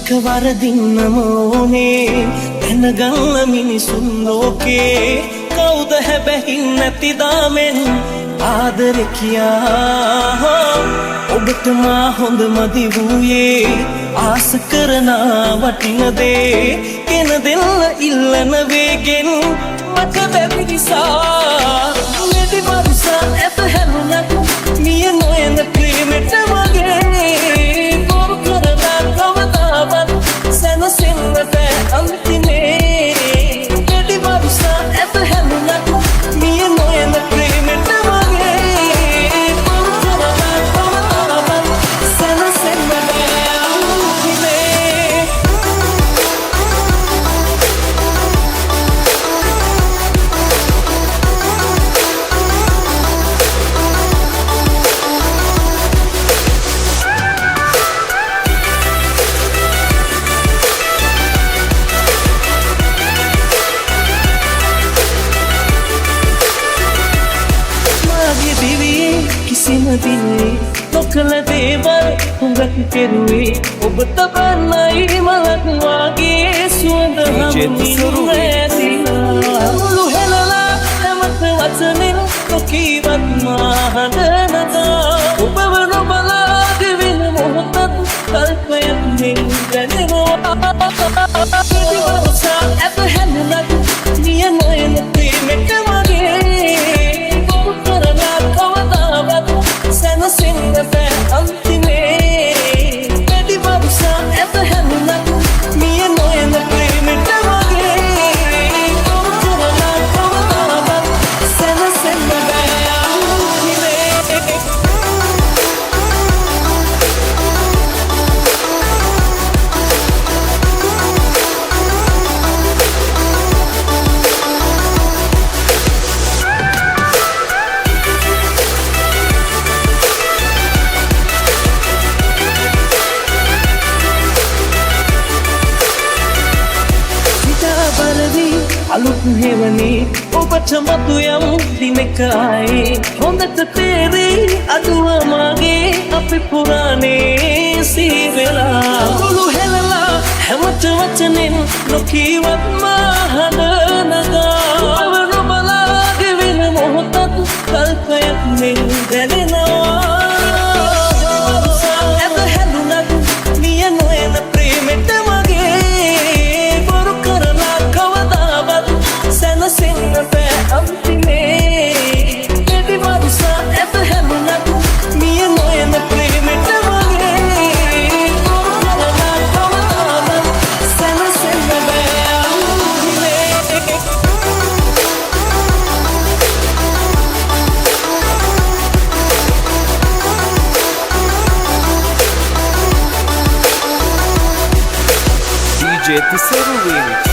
එක වරදින්නම ඕනේ දැනගන්න මිනිසුන් ලෝකේ කවුද හැබැයි නැති දාමෙන් ආදර කියා ඔබට මා හොඳ මදි වූයේ ආස කරන වටින දේ කෙන දෙන්න ඉල්ලන වේගෙන් මට බැරි නිසා මෙදි වරුසා ඇත හැමුණත් මිය නොයන ප්‍රේමෙට මගේ කොරු කරලා කවදාවත් සැනසෙන්න බෑ අන්තිමේ මෙදි වරුසා ඇත හැමුණත් මිය නොයන ප්‍රේමෙට මගේ කොරු කරලා කවදාවත් සැනසෙන්න බෑ අන්තිමේ කිසිම දිනේ නොකළ දේවල් හුඟක් කෙරුවේ ඔබ තබන්නයි මලක් වාගේ සුවඳ හමුවිලා මුළු හෙලලා හැමත වචනෙන් නොකීවත් මහඬ නගා ඔබව නොබලා දෙවෙන මොහොතත් කල්පයක් මෙන් දැනෙනවා වරුසා ඇත හැමුණත් මිය නොයන ප්‍රේමෙට මගේ කොරු කරලා කවදාවත් සැනසෙන්න බෑ අන්තිමේ මෙදි වරුසා ඇත හැමුණත් මිය නොයන ප්‍රේමෙට මගේ කොරු කරලා කවදාවත් සැනසෙන්න බෑ අන්තිමේ අලුත් හෙවනේ ඔබට මතු යම් දිනක ආයේ හොඳට තේරෙයි අදුව මගේ අපි පුරානේ සීවෙලා මුළු හෙලලා හැමත වචනෙන් නොකීවත් මහඬ නගා ඔබ නොබලා ගෙවෙන මොහොතත් කල්පයක් මෙන් දැනෙනවා ඇත හැඳුනත් මිය නොයන ප්‍රේමෙට මගේ බොරු කරලා කවදාවත් සැනසෙන්න බෑ අන්තිමේ මෙදි වරුසා ඇත හැමුණත් මිය නොයන ප්‍රේමෙට මගේ බොරු කරලා කවදාවත් සැනසෙන්න බෑ අන්තිමේ DJ Tisaru Remix.